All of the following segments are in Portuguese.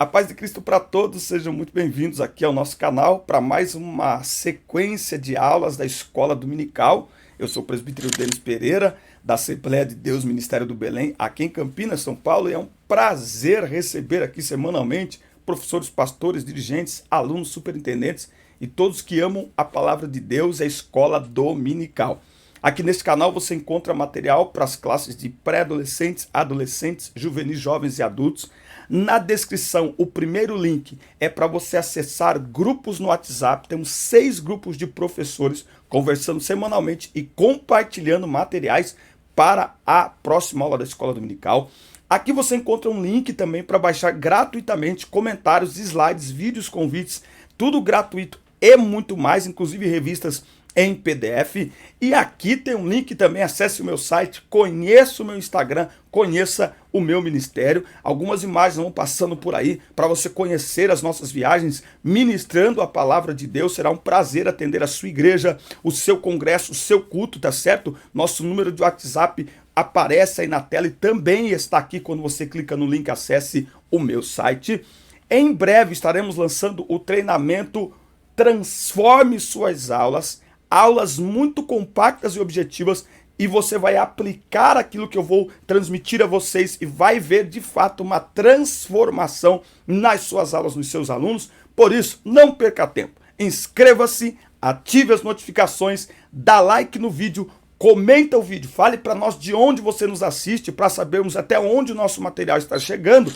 A paz de Cristo para todos, sejam muito bem-vindos aqui ao nosso canal para mais uma sequência de aulas da Escola Dominical. Eu sou o presbítero Denis Pereira, da Assembleia de Deus Ministério do Belém, aqui em Campinas, São Paulo, e é um prazer receber aqui semanalmente professores, pastores, dirigentes, alunos, superintendentes e todos que amam a palavra de Deus e a Escola Dominical. Aqui nesse canal você encontra material para as classes de pré-adolescentes, adolescentes, juvenis, jovens e adultos. Na descrição, o primeiro link é para você acessar grupos no WhatsApp. Temos 6 grupos de professores conversando semanalmente e compartilhando materiais para a próxima aula da Escola Dominical. Aqui você encontra um link também para baixar gratuitamente comentários, slides, vídeos, convites, tudo gratuito e muito mais, inclusive revistas em PDF. E aqui tem um link também, acesse o meu site, conheça o meu Instagram, conheça o meu ministério. Algumas imagens vão passando por aí para você conhecer as nossas viagens, ministrando a palavra de Deus. Será um prazer atender a sua igreja, o seu congresso, o seu culto, tá certo? Nosso número de WhatsApp aparece aí na tela e também está aqui quando você clica no link, acesse o meu site. Em breve estaremos lançando o treinamento Transforme Suas Aulas, aulas muito compactas e objetivas, e você vai aplicar aquilo que eu vou transmitir a vocês e vai ver de fato uma transformação nas suas aulas, nos seus alunos. Por isso, não perca tempo. Inscreva-se, ative as notificações, dá like no vídeo, comenta o vídeo, fale para nós de onde você nos assiste para sabermos até onde o nosso material está chegando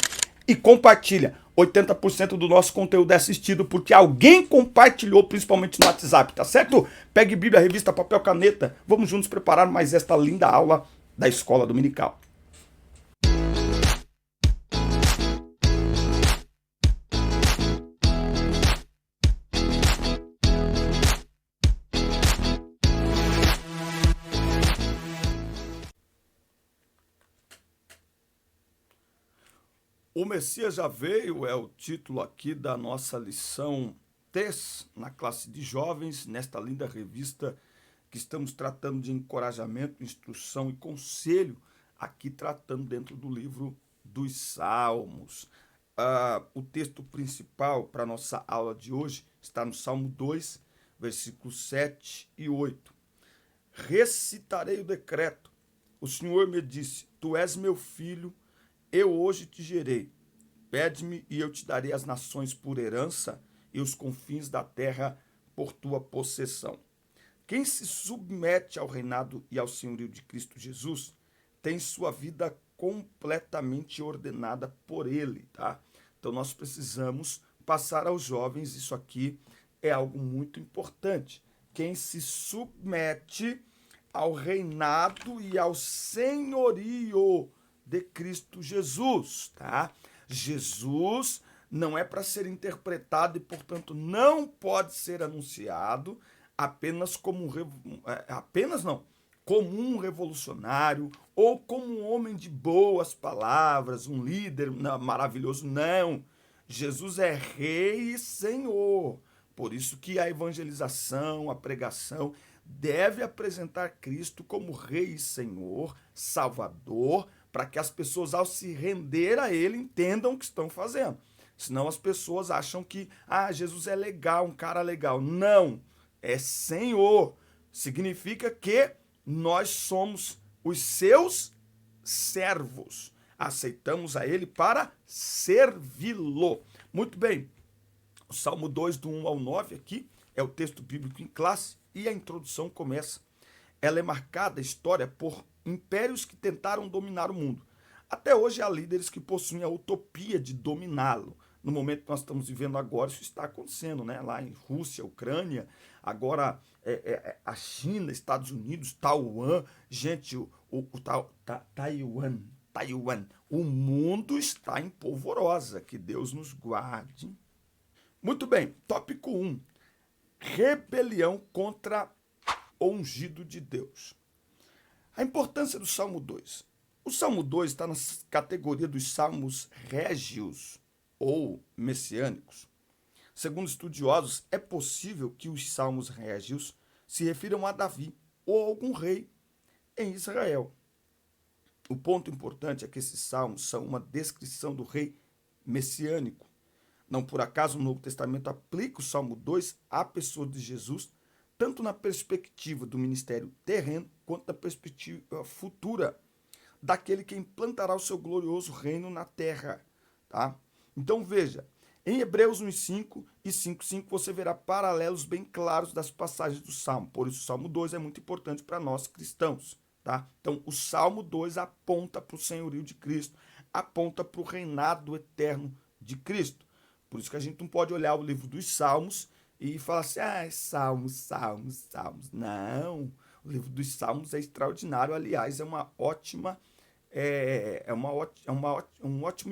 e compartilha. 80% do nosso conteúdo é assistido porque alguém compartilhou, principalmente no WhatsApp, tá certo? Pegue Bíblia, revista, papel, caneta. Vamos juntos preparar mais esta linda aula da Escola Dominical. O Messias já veio é o título aqui da nossa lição 3 na classe de jovens, nesta linda revista que estamos tratando de encorajamento, instrução e conselho, aqui tratando dentro do livro dos Salmos. O texto principal para a nossa aula de hoje está no Salmo 2, versículos 7 e 8. Recitarei o decreto. O Senhor me disse, tu és meu filho, eu hoje te gerei. Pede-me e eu te darei as nações por herança e os confins da terra por tua possessão. Quem se submete ao reinado e ao senhorio de Cristo Jesus tem sua vida completamente ordenada por ele, tá? Então nós precisamos passar aos jovens, isso aqui é algo muito importante. Quem se submete ao reinado e ao senhorio de Cristo Jesus, tá? Jesus não é para ser interpretado e, portanto, não pode ser anunciado apenas como como um revolucionário ou como um homem de boas palavras, um líder maravilhoso. Não. Jesus é rei e senhor. Por isso que a evangelização, a pregação deve apresentar Cristo como rei e senhor, salvador, para que as pessoas, ao se render a ele, entendam o que estão fazendo. Senão as pessoas acham que, Jesus é legal, um cara legal. Não, é Senhor. Significa que nós somos os seus servos. Aceitamos a ele para servi-lo. Muito bem, o Salmo 2, do 1 ao 9 aqui, é o texto bíblico em classe, e a introdução começa. Ela é marcada, a história, por impérios que tentaram dominar o mundo. Até hoje há líderes que possuem a utopia de dominá-lo. No momento que nós estamos vivendo agora, isso está acontecendo, né? Lá em Rússia, Ucrânia, agora a China, Estados Unidos, Taiwan. Gente, Taiwan. O mundo está em polvorosa. Que Deus nos guarde. Muito bem, tópico 1. Rebelião contra o ungido de Deus. A importância do Salmo 2. O Salmo 2 está na categoria dos salmos régios ou messiânicos. Segundo estudiosos, é possível que os salmos régios se refiram a Davi ou a algum rei em Israel. O ponto importante é que esses salmos são uma descrição do rei messiânico, Não por acaso o Novo Testamento aplica o Salmo 2 à pessoa de Jesus, tanto na perspectiva do ministério terreno, quanto na perspectiva futura daquele que implantará o seu glorioso reino na terra. Tá? Então veja, em Hebreus 1:5 e 5:5 você verá paralelos bem claros das passagens do Salmo. Por isso o Salmo 2 é muito importante para nós cristãos. Tá? Então o Salmo 2 aponta para o senhorio de Cristo, aponta para o reinado eterno de Cristo. Por isso que a gente não pode olhar o livro dos Salmos e falar assim, Salmos, Salmos, Salmos. Não, o livro dos Salmos é extraordinário, aliás, um ótimo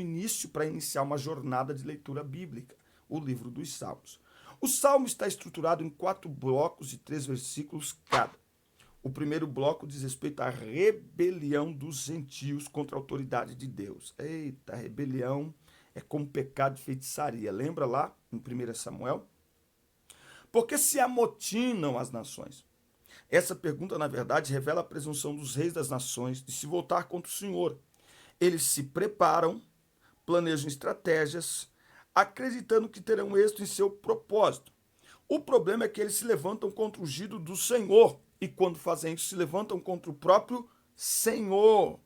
início para iniciar uma jornada de leitura bíblica, o livro dos Salmos. O Salmo está estruturado em 4 blocos de 3 versículos cada. O primeiro bloco diz respeito à rebelião dos gentios contra a autoridade de Deus. Eita, rebelião é como pecado de feitiçaria. Lembra lá em 1 Samuel? Porque se amotinam as nações? Essa pergunta, na verdade, revela a presunção dos reis das nações de se voltar contra o Senhor. Eles se preparam, planejam estratégias, acreditando que terão êxito em seu propósito. O problema é que eles se levantam contra o ungido do Senhor. E quando fazem isso, se levantam contra o próprio Senhor.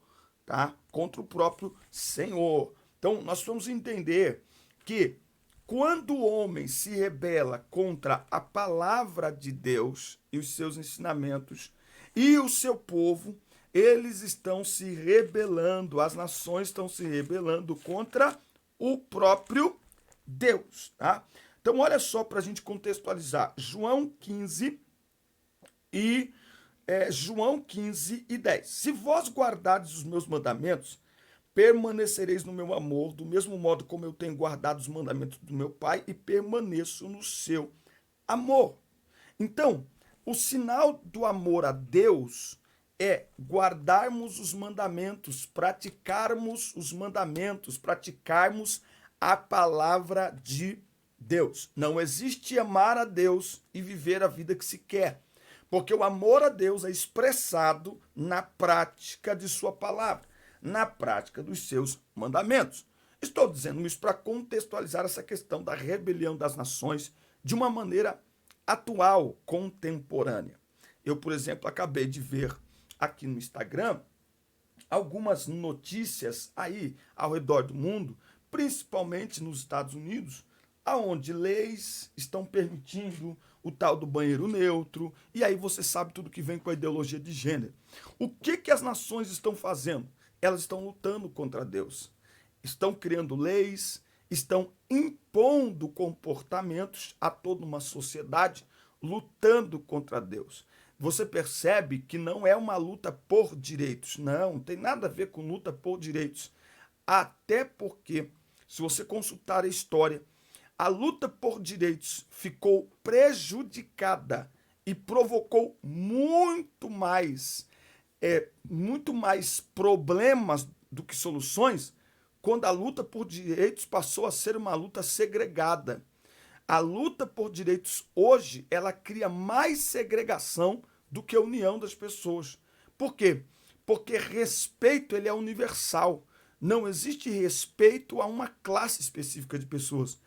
Tá? Contra o próprio Senhor. Então, nós vamos entender que quando o homem se rebela contra a palavra de Deus e os seus ensinamentos e o seu povo, eles estão se rebelando, as nações estão se rebelando contra o próprio Deus. Tá? Então, olha só para a gente contextualizar. João 15 e 10. Se vós guardardes os meus mandamentos, permanecereis no meu amor, do mesmo modo como eu tenho guardado os mandamentos do meu Pai e permaneço no seu amor. Então, o sinal do amor a Deus é guardarmos os mandamentos, praticarmos os mandamentos, praticarmos a palavra de Deus. Não existe amar a Deus e viver a vida que se quer, porque o amor a Deus é expressado na prática de sua palavra, na prática dos seus mandamentos. Estou dizendo isso para contextualizar essa questão da rebelião das nações de uma maneira atual, contemporânea. Eu, por exemplo, acabei de ver aqui no Instagram algumas notícias aí ao redor do mundo, principalmente nos Estados Unidos, aonde leis estão permitindo o tal do banheiro neutro, e aí você sabe tudo que vem com a ideologia de gênero. O que as nações estão fazendo? Elas estão lutando contra Deus. Estão criando leis, estão impondo comportamentos a toda uma sociedade, lutando contra Deus. Você percebe que não é uma luta por direitos. Não tem nada a ver com luta por direitos. Até porque, se você consultar a história, a luta por direitos ficou prejudicada e provocou muito mais problemas do que soluções quando a luta por direitos passou a ser uma luta segregada. A luta por direitos hoje, ela cria mais segregação do que a união das pessoas. Por quê? Porque respeito ele é universal. Não existe respeito a uma classe específica de pessoas,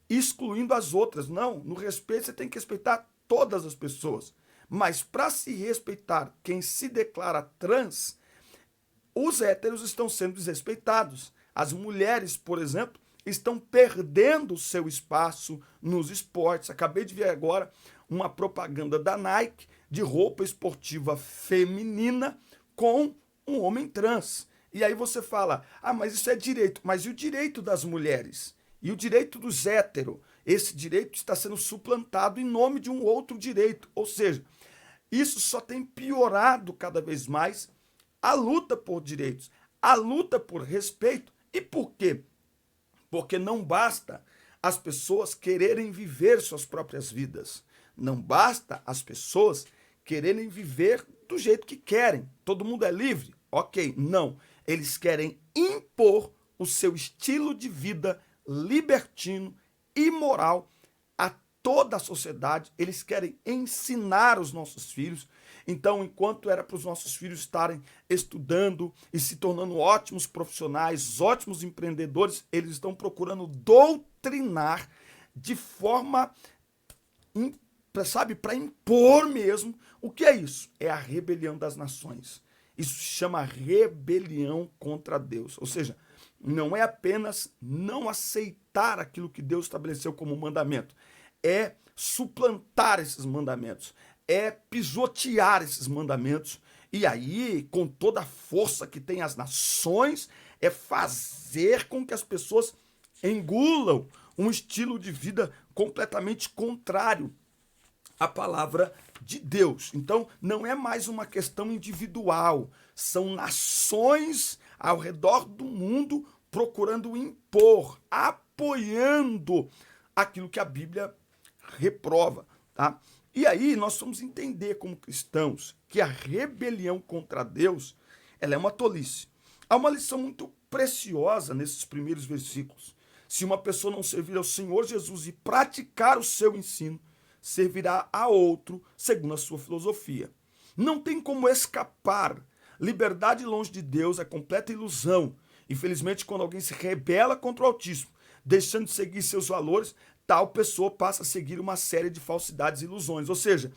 excluindo as outras. Não, no respeito você tem que respeitar todas as pessoas. Mas para se respeitar quem se declara trans, os héteros estão sendo desrespeitados. As mulheres, por exemplo, estão perdendo o seu espaço nos esportes. Acabei de ver agora uma propaganda da Nike de roupa esportiva feminina com um homem trans. E aí você fala, mas isso é direito. Mas e o direito das mulheres? E o direito dos héteros? Esse direito está sendo suplantado em nome de um outro direito. Ou seja, isso só tem piorado cada vez mais a luta por direitos, a luta por respeito. E por quê? Porque não basta as pessoas quererem viver suas próprias vidas. Não basta as pessoas quererem viver do jeito que querem. Todo mundo é livre? Ok, não. Eles querem impor o seu estilo de vida libertino, imoral, a toda a sociedade, eles querem ensinar os nossos filhos. Então, enquanto era para os nossos filhos estarem estudando e se tornando ótimos profissionais, ótimos empreendedores, eles estão procurando doutrinar de forma, sabe, para impor mesmo. O que é isso? É a rebelião das nações. Isso se chama rebelião contra Deus. Ou seja, não é apenas não aceitar aquilo que Deus estabeleceu como mandamento, é suplantar esses mandamentos, é pisotear esses mandamentos, e aí, com toda a força que tem as nações, é fazer com que as pessoas engulam um estilo de vida completamente contrário à palavra de Deus. Então, não é mais uma questão individual, são nações ao redor do mundo procurando impor, apoiando aquilo que a Bíblia reprova, tá? E aí nós vamos entender como cristãos que a rebelião contra Deus, ela é uma tolice. Há uma lição muito preciosa nesses primeiros versículos. Se uma pessoa não servir ao Senhor Jesus e praticar o seu ensino, servirá a outro segundo a sua filosofia. Não tem como escapar. Liberdade longe de Deus é completa ilusão. Infelizmente, quando alguém se rebela contra o Altíssimo, deixando de seguir seus valores, tal pessoa passa a seguir uma série de falsidades e ilusões. Ou seja,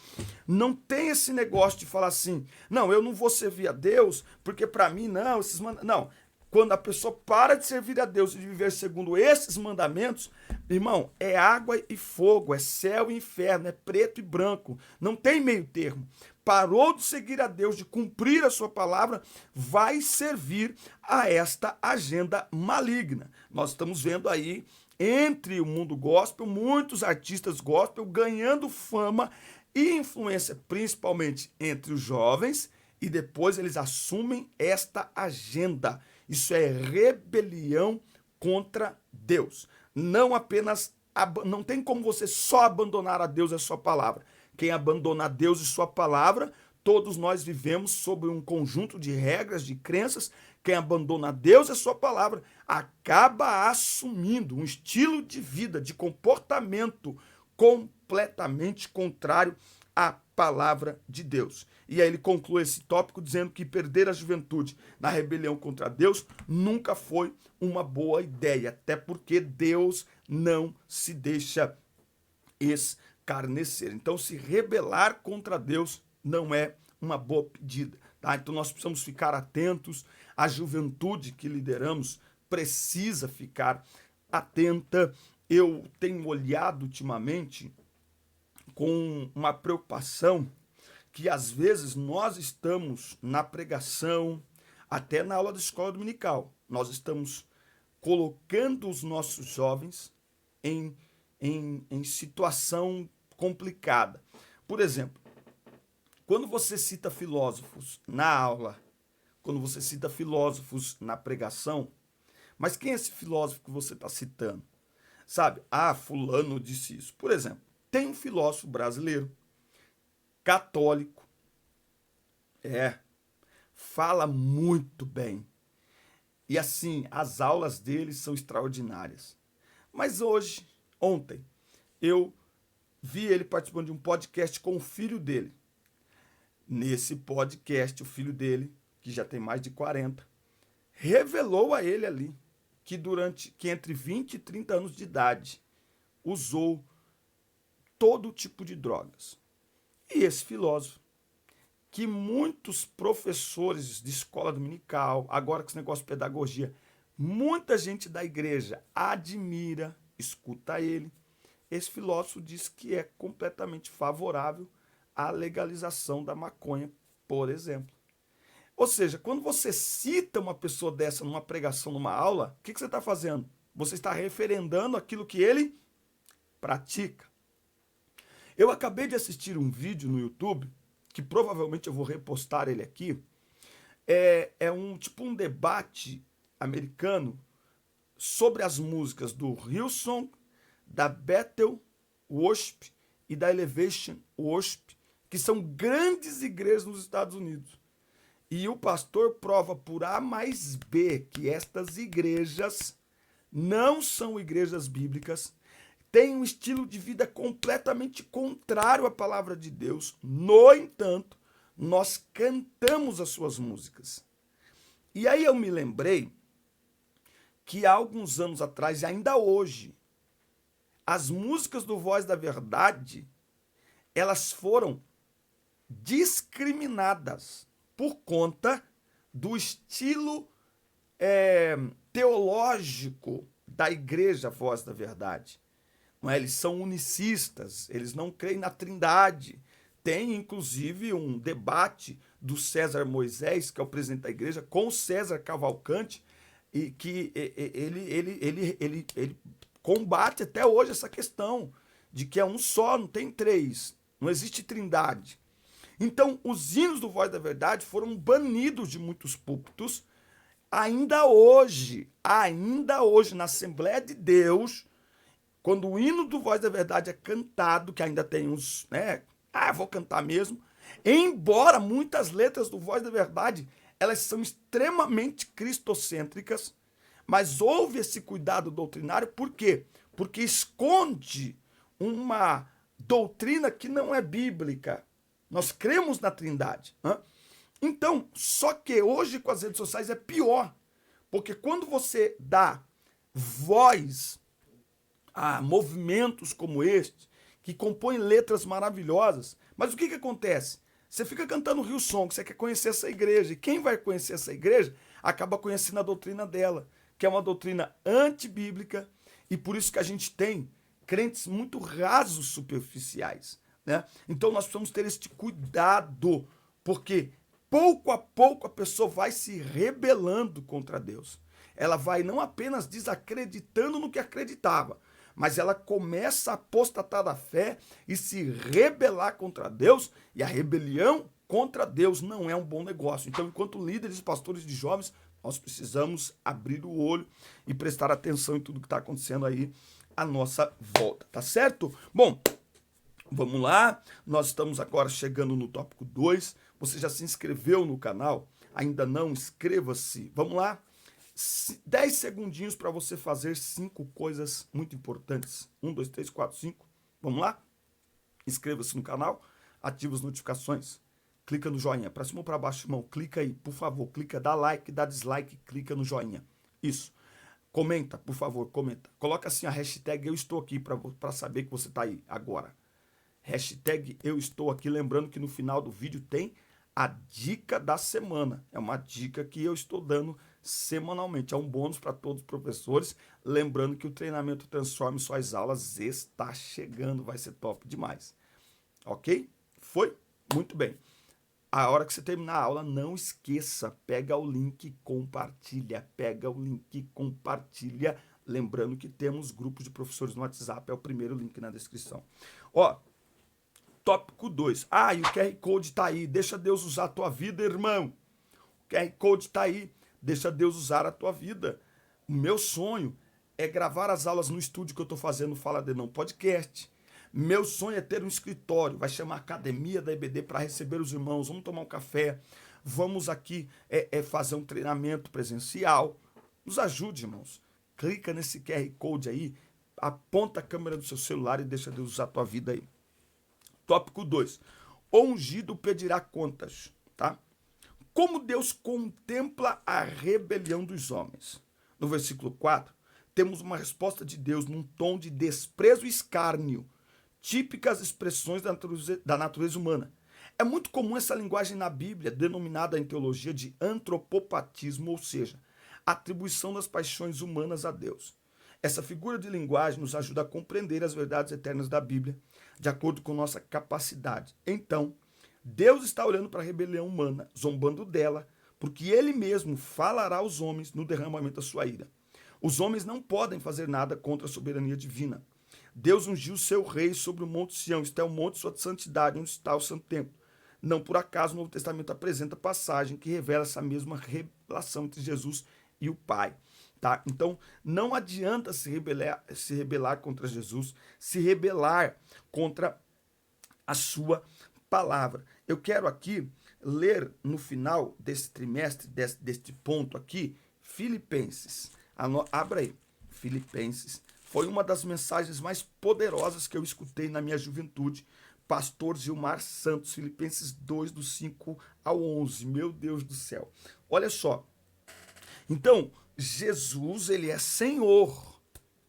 não tem esse negócio de falar assim, não, eu não vou servir a Deus, porque para mim não, não. Quando a pessoa para de servir a Deus e de viver segundo esses mandamentos, irmão, é água e fogo, é céu e inferno, é preto e branco, não tem meio termo. Parou de seguir a Deus, de cumprir a sua palavra, vai servir a esta agenda maligna. Nós estamos vendo aí, entre o mundo gospel, muitos artistas gospel ganhando fama e influência, principalmente entre os jovens, e depois eles assumem esta agenda. Isso é rebelião contra Deus. Não tem como você só abandonar a Deus e a sua palavra. Quem abandona Deus e sua palavra, todos nós vivemos sob um conjunto de regras, de crenças. Quem abandona Deus e a sua palavra acaba assumindo um estilo de vida, de comportamento completamente contrário à palavra de Deus. E aí ele conclui esse tópico dizendo que perder a juventude na rebelião contra Deus nunca foi uma boa ideia, até porque Deus não se deixa escarnecer. Então, se rebelar contra Deus não é uma boa pedida, tá? Então, nós precisamos ficar atentos. A juventude que lideramos precisa ficar atenta. Eu tenho olhado ultimamente com uma preocupação que às vezes nós estamos na pregação, até na aula da escola dominical, nós estamos colocando os nossos jovens em situação complicada. Por exemplo, quando você cita filósofos na aula, quando você cita filósofos na pregação, mas quem é esse filósofo que você está citando? Sabe? Ah, fulano disse isso. Por exemplo, tem um filósofo brasileiro, católico, fala muito bem. E assim, as aulas dele são extraordinárias. Mas ontem, eu vi ele participando de um podcast com o filho dele. Nesse podcast, o filho dele, que já tem mais de 40, revelou a ele ali que entre 20 e 30 anos de idade usou todo tipo de drogas. E esse filósofo, que muitos professores de escola dominical, agora com esse negócio de pedagogia, muita gente da igreja admira, escuta ele. Esse filósofo diz que é completamente favorável à legalização da maconha, por exemplo. Ou seja, quando você cita uma pessoa dessa numa pregação, numa aula, o que você está fazendo? Você está referendando aquilo que ele pratica. Eu acabei de assistir um vídeo no YouTube, que provavelmente eu vou repostar ele aqui. É um debate americano sobre as músicas do Hillsong, da Bethel Worship e da Elevation Worship, que são grandes igrejas nos Estados Unidos. E o pastor prova por A mais B que estas igrejas não são igrejas bíblicas, têm um estilo de vida completamente contrário à palavra de Deus. No entanto, nós cantamos as suas músicas. E aí eu me lembrei que há alguns anos atrás, e ainda hoje, as músicas do Voz da Verdade, elas foram discriminadas por conta do estilo teológico da igreja Voz da Verdade. Não é? Eles são unicistas, eles não creem na Trindade. Tem, inclusive, um debate do César Moisés, que é o presidente da igreja, com o César Cavalcante, e que ele combate até hoje essa questão de que é um só, não tem três, não existe trindade. Então, os hinos do Voz da Verdade foram banidos de muitos púlpitos. Ainda hoje, na Assembleia de Deus, quando o hino do Voz da Verdade é cantado, que ainda tem uns, né? Vou cantar mesmo. Embora muitas letras do Voz da Verdade, elas são extremamente cristocêntricas, mas houve esse cuidado doutrinário, por quê? Porque esconde uma doutrina que não é bíblica. Nós cremos na Trindade. Então, só que hoje com as redes sociais é pior, porque quando você dá voz a movimentos como este, que compõem letras maravilhosas, mas o que acontece? Você fica cantando Rio Som, que você quer conhecer essa igreja, e quem vai conhecer essa igreja acaba conhecendo a doutrina dela, que é uma doutrina antibíblica, e por isso que a gente tem crentes muito rasos, superficiais, né? Então nós precisamos ter este cuidado, porque pouco a pouco a pessoa vai se rebelando contra Deus. Ela vai não apenas desacreditando no que acreditava, mas ela começa a apostatar da fé e se rebelar contra Deus, e a rebelião contra Deus não é um bom negócio. Então, enquanto líderes e pastores de jovens, nós precisamos abrir o olho e prestar atenção em tudo que está acontecendo aí à nossa volta, tá certo? Bom, vamos lá, nós estamos agora chegando no tópico 2. Você já se inscreveu no canal? Ainda não? Inscreva-se. Vamos lá? 10 segundinhos para você fazer 5 coisas muito importantes. 1, 2, 3, 4, 5. Vamos lá? Inscreva-se no canal, ative as notificações, clica no joinha, para cima ou para baixo, irmão, clica aí, por favor, clica, dá like, dá dislike, clica no joinha. Isso. Comenta, por favor, comenta. Coloca assim a hashtag eu estou aqui para saber que você está aí agora. Hashtag eu estou aqui, lembrando que no final do vídeo tem a dica da semana. É uma dica que eu estou dando semanalmente. É um bônus para todos os professores. Lembrando que o treinamento Transforme Suas Aulas está chegando. Vai ser top demais. Ok? Foi? Muito bem. A hora que você terminar a aula, não esqueça. Pega o link e compartilha. Pega o link e compartilha. Lembrando que temos grupos de professores no WhatsApp. É o primeiro link na descrição. Tópico 2. E o QR Code tá aí. Deixa Deus usar a tua vida, irmão. O QR Code tá aí. Deixa Deus usar a tua vida. O meu sonho é gravar as aulas no estúdio que eu tô fazendo Fala de Não Podcast. Meu sonho é ter um escritório. Vai chamar Academia da EBD para receber os irmãos. Vamos tomar um café. Vamos aqui fazer um treinamento presencial. Nos ajude, irmãos. Clica nesse QR Code aí. Aponta a câmera do seu celular e deixa Deus usar a tua vida aí. Tópico 2. O ungido pedirá contas, tá? Como Deus contempla a rebelião dos homens? No versículo 4, temos uma resposta de Deus num tom de desprezo e escárnio, típicas expressões da natureza humana. É muito comum essa linguagem na Bíblia, denominada em teologia de antropopatismo, ou seja, atribuição das paixões humanas a Deus. Essa figura de linguagem nos ajuda a compreender as verdades eternas da Bíblia, de acordo com nossa capacidade. Então, Deus está olhando para a rebelião humana, zombando dela, porque ele mesmo falará aos homens no derramamento da sua ira. Os homens não podem fazer nada contra a soberania divina. Deus ungiu seu rei sobre o Monte Sião, este é o monte de sua santidade, onde está o santo templo. Não por acaso o Novo Testamento apresenta passagem que revela essa mesma relação entre Jesus e o Pai. Tá? Então, não adianta se rebelar contra Jesus, se rebelar contra a sua palavra. Eu quero aqui ler no final desse trimestre, deste ponto aqui, Filipenses. Abra aí, Filipenses, Foi uma das mensagens mais poderosas que eu escutei na minha juventude. Pastor Gilmar Santos, Filipenses 2, do 5 ao 11. Meu Deus do céu. Olha só. Então, Jesus, ele é Senhor.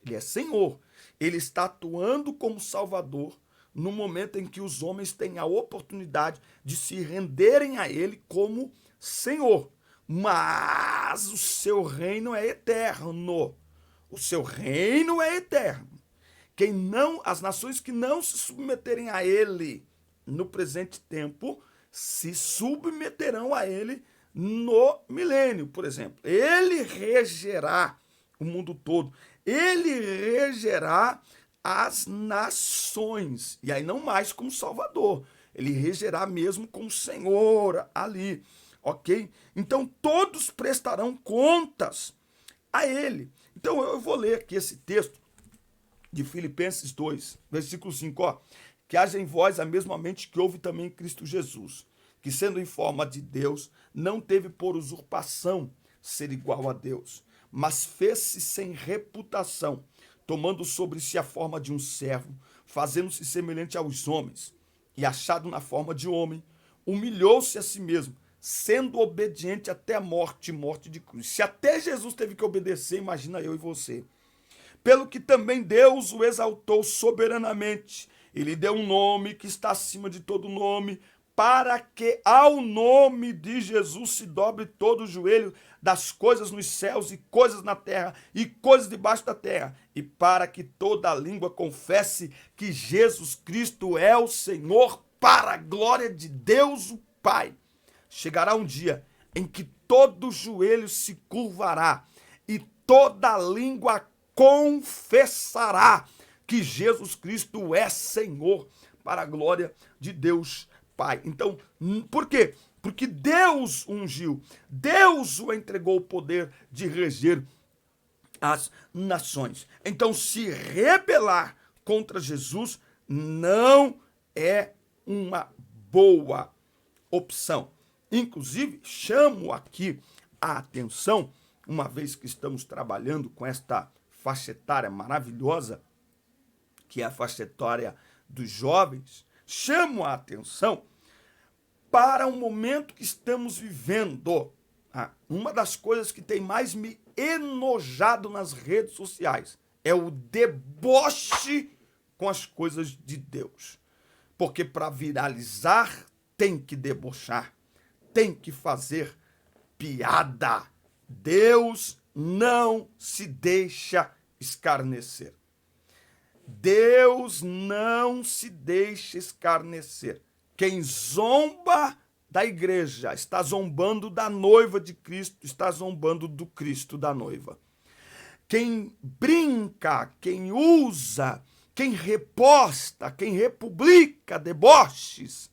Ele é Senhor. Ele está atuando como Salvador no momento em que os homens têm a oportunidade de se renderem a ele como Senhor. Mas o seu reino é eterno. O seu reino é eterno. As nações que não se submeterem a ele no presente tempo, se submeterão a ele no milênio, por exemplo. Ele regerá o mundo todo. Ele regerá as nações. E aí não mais como Salvador. Ele regerá mesmo como Senhor ali. Ok? Então todos prestarão contas a ele. Então eu vou ler aqui esse texto de Filipenses 2, versículo 5, ó. Que haja em vós a mesma mente que houve também em Cristo Jesus, que sendo em forma de Deus, não teve por usurpação ser igual a Deus, mas fez-se sem reputação, tomando sobre si a forma de um servo, fazendo-se semelhante aos homens, e achado na forma de homem, humilhou-se a si mesmo, sendo obediente até a morte de cruz. Se até Jesus teve que obedecer, imagina eu e você. Pelo que também Deus o exaltou soberanamente, e lhe deu um nome que está acima de todo nome, para que ao nome de Jesus se dobre todo o joelho das coisas nos céus e coisas na terra e coisas debaixo da terra, e para que toda língua confesse que Jesus Cristo é o Senhor, para a glória de Deus o Pai. Chegará um dia em que todo joelho se curvará e toda língua confessará que Jesus Cristo é Senhor, para a glória de Deus Pai. Então, por quê? Porque Deus ungiu, Deus o entregou o poder de reger as nações. Então, se rebelar contra Jesus não é uma boa opção. Inclusive, chamo aqui a atenção, uma vez que estamos trabalhando com esta faixa etária maravilhosa, que é a faixa etária dos jovens, chamo a atenção para o momento que estamos vivendo. Uma das coisas que tem mais me enojado nas redes sociais é o deboche com as coisas de Deus. Porque para viralizar tem que debochar, tem que fazer piada. Deus não se deixa escarnecer. Deus não se deixa escarnecer. Quem zomba da igreja está zombando da noiva de Cristo, está zombando do Cristo da noiva. Quem brinca, quem usa, quem reposta, quem republica deboches,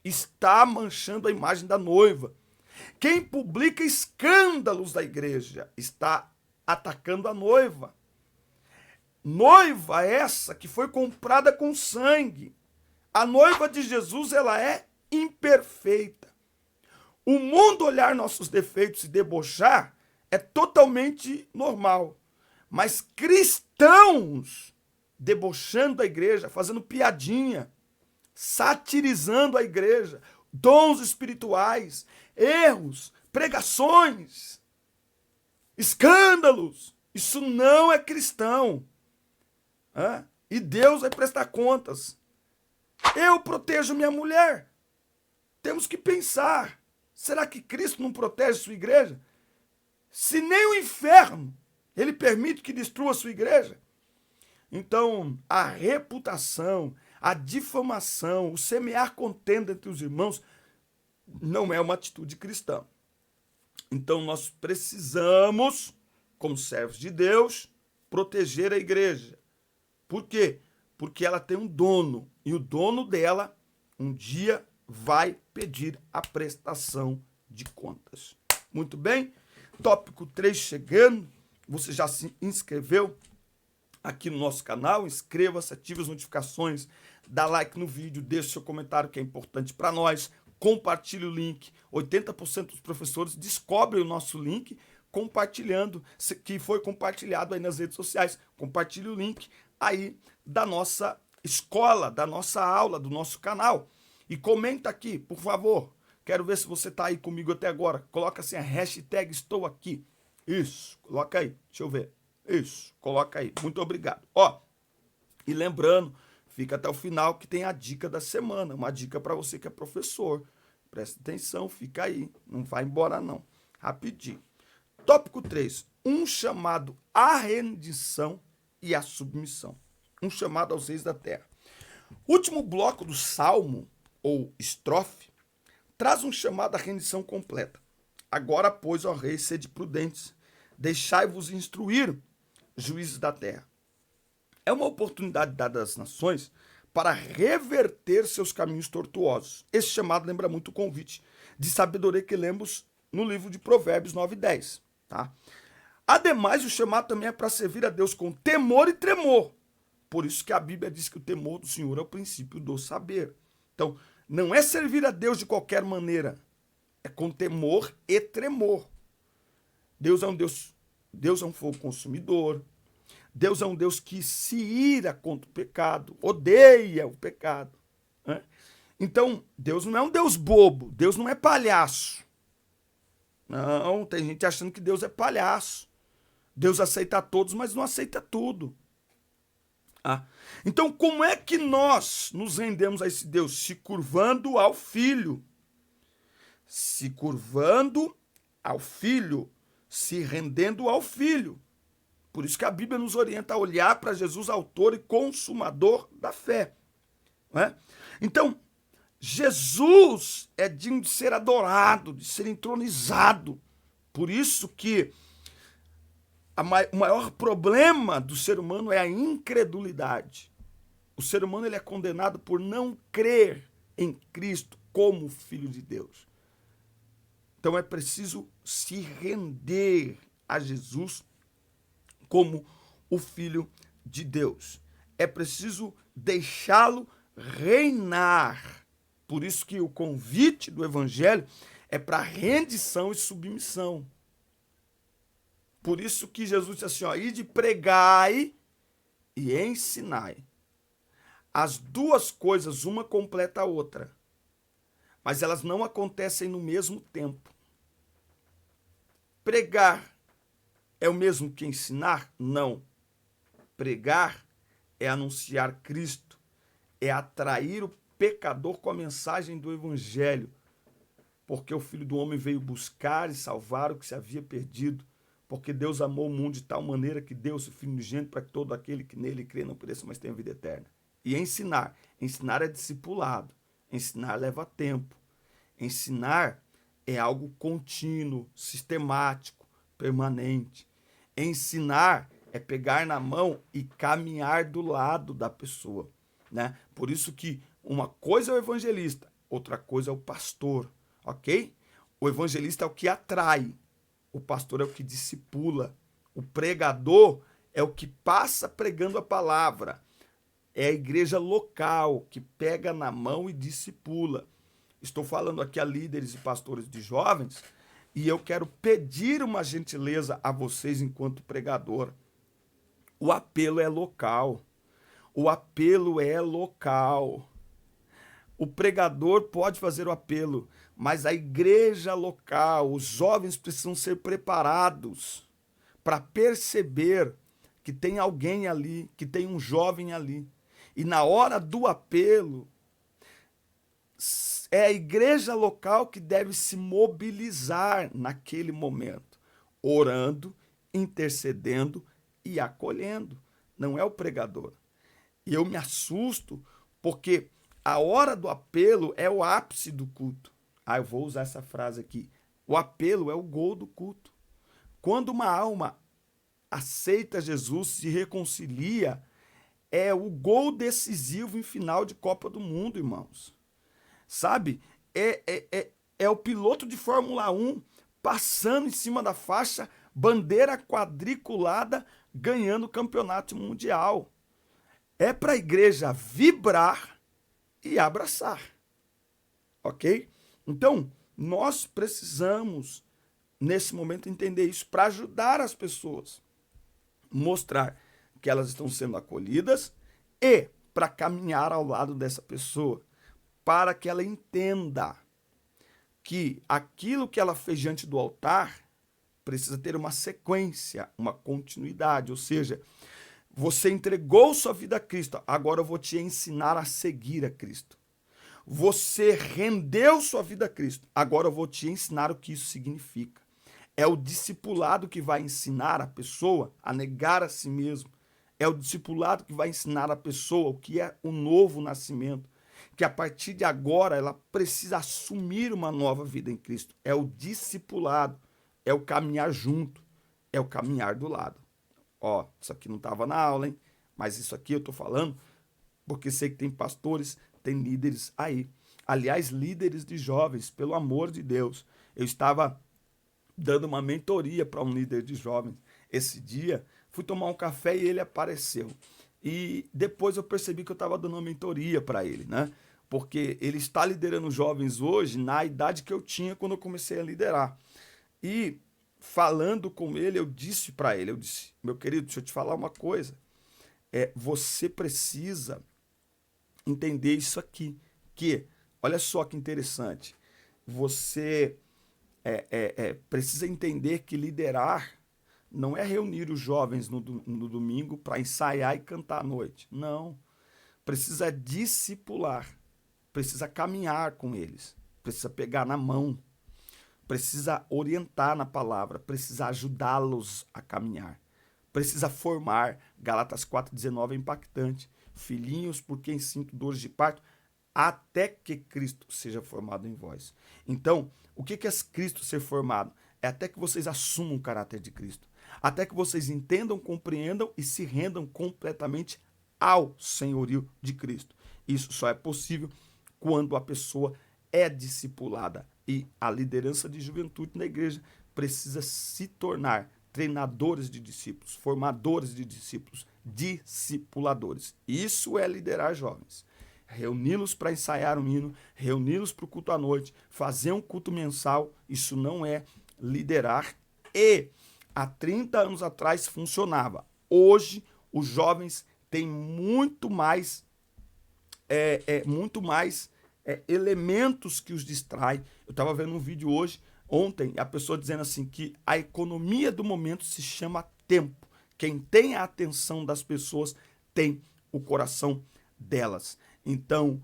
está manchando a imagem da noiva. Quem publica escândalos da igreja está atacando a noiva. Noiva essa que foi comprada com sangue. A noiva de Jesus, ela é imperfeita. O mundo olhar nossos defeitos e debochar é totalmente normal. Mas cristãos debochando a igreja, fazendo piadinha, satirizando a igreja, dons espirituais, erros, pregações, escândalos. Isso não é cristão. E Deus vai prestar contas. Eu protejo minha mulher. Temos que pensar. Será que Cristo não protege sua igreja? Se nem o inferno ele permite que destrua sua igreja. Então, a reputação, a difamação, o semear contenda entre os irmãos não é uma atitude cristã. Então, nós precisamos, como servos de Deus, proteger a igreja. Por quê? Porque ela tem um dono, e o dono dela um dia vai pedir a prestação de contas. Muito bem? Tópico 3 chegando. Você já se inscreveu aqui no nosso canal? Inscreva-se, ative as notificações, dá like no vídeo, deixe seu comentário que é importante para nós, compartilhe o link. 80% dos professores descobrem o nosso link compartilhando, que foi compartilhado aí nas redes sociais. Compartilhe o link aí da nossa escola, da nossa aula, do nosso canal. E comenta aqui, por favor. Quero ver se você está aí comigo até agora. Coloca assim a hashtag estou aqui. Isso, coloca aí, deixa eu ver. Isso, coloca aí. Muito obrigado. Ó, e lembrando, fica até o final que tem a dica da semana. Uma dica para você que é professor. Presta atenção, fica aí. Não vai embora não. Rapidinho. Tópico 3. Um chamado à rendição e à submissão. Um chamado aos reis da terra. O último bloco do Salmo, ou estrofe, traz um chamado à rendição completa. Agora, pois, ó reis, sede prudentes, deixai-vos instruir, juízes da terra. É uma oportunidade dada às nações para reverter seus caminhos tortuosos. Esse chamado lembra muito o convite de sabedoria que lemos no livro de Provérbios 9 e 10. Tá? Ademais, o chamado também é para servir a Deus com temor e tremor. Por isso que a Bíblia diz que o temor do Senhor é o princípio do saber. Então, não é servir a Deus de qualquer maneira. É com temor e tremor. Deus é um fogo consumidor. Deus é um Deus que se ira contra o pecado, odeia o pecado. Né? Então, Deus não é um Deus bobo, Deus não é palhaço. Não, tem gente achando que Deus é palhaço. Deus aceita todos, mas não aceita tudo. Então, como é que nós nos rendemos a esse Deus? Se curvando ao Filho. Se curvando ao Filho, se rendendo ao Filho. Por isso que a Bíblia nos orienta a olhar para Jesus, autor e consumador da fé. Não é? Então, Jesus é digno de ser adorado, de ser entronizado. Por isso que o maior problema do ser humano é a incredulidade. O ser humano ele é condenado por não crer em Cristo como Filho de Deus. Então é preciso se render a Jesus como o Filho de Deus. É preciso deixá-lo reinar. Por isso que o convite do Evangelho é para rendição e submissão. Por isso que Jesus disse assim, ó, ide pregai e ensinai. As duas coisas, uma completa a outra. Mas elas não acontecem no mesmo tempo. Pregar é o mesmo que ensinar? Não. Pregar é anunciar Cristo, é atrair o pecador com a mensagem do Evangelho, porque o Filho do Homem veio buscar e salvar o que se havia perdido, porque Deus amou o mundo de tal maneira que deu o seu Filho unigênito para que todo aquele que nele crê não pereça, mas tenha vida eterna. E ensinar é discipulado, ensinar leva tempo, ensinar é algo contínuo, sistemático, permanente. Ensinar é pegar na mão e caminhar do lado da pessoa, né? Por isso que uma coisa é o evangelista, outra coisa é o pastor, ok? O evangelista é o que atrai, o pastor é o que discipula, o pregador é o que passa pregando a palavra, é a igreja local que pega na mão e discipula. Estou falando aqui a líderes e pastores de jovens e eu quero pedir uma gentileza a vocês enquanto pregador. O apelo é local. O apelo é local. O pregador pode fazer o apelo, mas a igreja local, os jovens precisam ser preparados para perceber que tem alguém ali, que tem um jovem ali. E na hora do apelo, é a igreja local que deve se mobilizar naquele momento, orando, intercedendo e acolhendo. Não é o pregador. E eu me assusto porque a hora do apelo é o ápice do culto. Eu vou usar essa frase aqui. O apelo é o gol do culto. Quando uma alma aceita Jesus, se reconcilia, é o gol decisivo em final de Copa do Mundo, irmãos. Sabe? É o piloto de Fórmula 1 passando em cima da faixa, bandeira quadriculada, ganhando o campeonato mundial. É para a igreja vibrar e abraçar. Ok? Então, nós precisamos nesse momento, entender isso para ajudar as pessoas, mostrar que elas estão sendo acolhidas e para caminhar ao lado dessa pessoa, para que ela entenda que aquilo que ela fez diante do altar precisa ter uma sequência, uma continuidade, ou seja, você entregou sua vida a Cristo, agora eu vou te ensinar a seguir a Cristo. Você rendeu sua vida a Cristo, agora eu vou te ensinar o que isso significa. É o discipulado que vai ensinar a pessoa a negar a si mesmo. É o discipulado que vai ensinar a pessoa o que é o novo nascimento. Que a partir de agora ela precisa assumir uma nova vida em Cristo. É o discipulado, é o caminhar junto, é o caminhar do lado. Ó, isso aqui não estava na aula, hein? Mas isso aqui eu estou falando porque sei que tem pastores, tem líderes aí. Aliás, líderes de jovens, pelo amor de Deus. Eu estava dando uma mentoria para um líder de jovens. Esse dia, fui tomar um café e ele apareceu. E depois eu percebi que eu estava dando uma mentoria para ele, né? Porque ele está liderando jovens hoje na idade que eu tinha quando eu comecei a liderar. E falando com ele, eu disse para ele, eu disse, meu querido, deixa eu te falar uma coisa. Você precisa entender isso aqui, que, olha só que interessante, você precisa entender que liderar não é reunir os jovens no domingo para ensaiar e cantar à noite. Não. Precisa discipular. Precisa caminhar com eles. Precisa pegar na mão. Precisa orientar na palavra. Precisa ajudá-los a caminhar. Precisa formar. Gálatas 4,19 é impactante. Filhinhos, por quem sinto dores de parto, até que Cristo seja formado em vós. Então, o que é Cristo ser formado? É até que vocês assumam o caráter de Cristo. Até que vocês entendam, compreendam e se rendam completamente ao senhorio de Cristo. Isso só é possível quando a pessoa é discipulada. E a liderança de juventude na igreja precisa se tornar treinadores de discípulos, formadores de discípulos, discipuladores. Isso é liderar jovens. Reuni-los para ensaiar um hino, reuni-los para o culto à noite, fazer um culto mensal, isso não é liderar. E há 30 anos atrás funcionava. Hoje, os jovens têm muito mais elementos que os distraem. Eu estava vendo um vídeo ontem, a pessoa dizendo assim que a economia do momento se chama tempo. Quem tem a atenção das pessoas tem o coração delas. Então,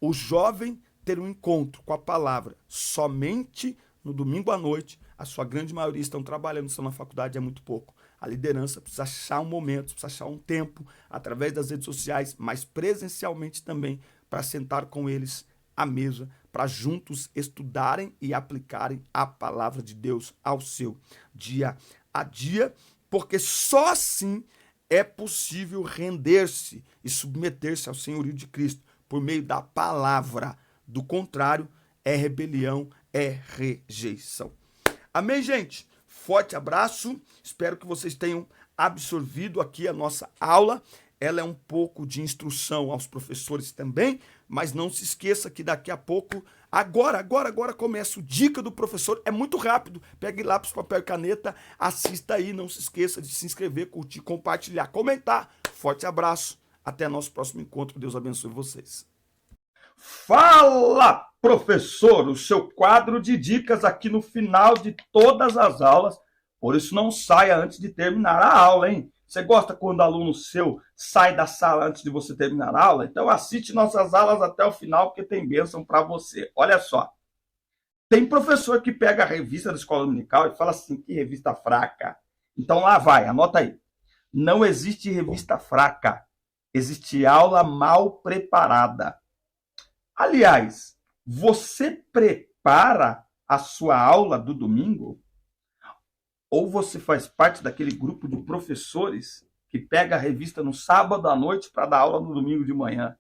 o jovem ter um encontro com a palavra somente no domingo à noite, a sua grande maioria estão trabalhando, estão na faculdade, é muito pouco. A liderança precisa achar um momento, precisa achar um tempo, através das redes sociais, mas presencialmente também, para sentar com eles à mesa, para juntos estudarem e aplicarem a palavra de Deus ao seu dia a dia, porque só assim é possível render-se e submeter-se ao senhorio de Cristo por meio da palavra. Do contrário, é rebelião, é rejeição. Amém, gente? Forte abraço. Espero que vocês tenham absorvido aqui a nossa aula. Ela é um pouco de instrução aos professores também, mas não se esqueça que daqui a pouco, agora começa o Dica do Professor. É muito rápido. Pegue lápis, papel e caneta, assista aí. Não se esqueça de se inscrever, curtir, compartilhar, comentar. Forte abraço. Até nosso próximo encontro. Deus abençoe vocês. Fala, professor! O seu quadro de dicas aqui no final de todas as aulas. Por isso não saia antes de terminar a aula, hein? Você gosta quando o aluno seu sai da sala antes de você terminar a aula? Então assiste nossas aulas até o final, porque tem bênção para você. Olha só. Tem professor que pega a revista da escola dominical e fala assim, que revista fraca. Então lá vai, anota aí. Não existe revista fraca. Existe aula mal preparada. Aliás, você prepara a sua aula do domingo? Ou você faz parte daquele grupo de professores que pega a revista no sábado à noite para dar aula no domingo de manhã?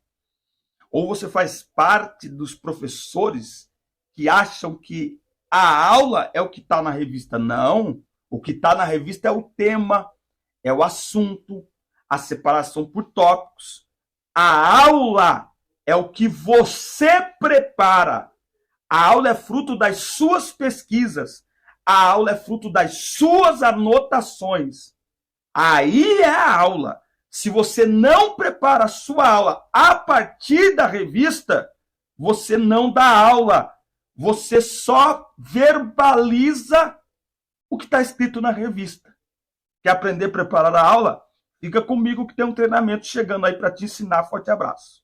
Ou você faz parte dos professores que acham que a aula é o que está na revista? Não, o que está na revista é o tema, é o assunto, a separação por tópicos. A aula é o que você prepara. A aula é fruto das suas pesquisas. a aula é fruto das suas anotações. Aí é a aula. Se você não prepara a sua aula a partir da revista, você não dá aula. Você só verbaliza o que está escrito na revista. Quer aprender a preparar a aula? Fica comigo que tem um treinamento chegando aí para te ensinar. Forte abraço.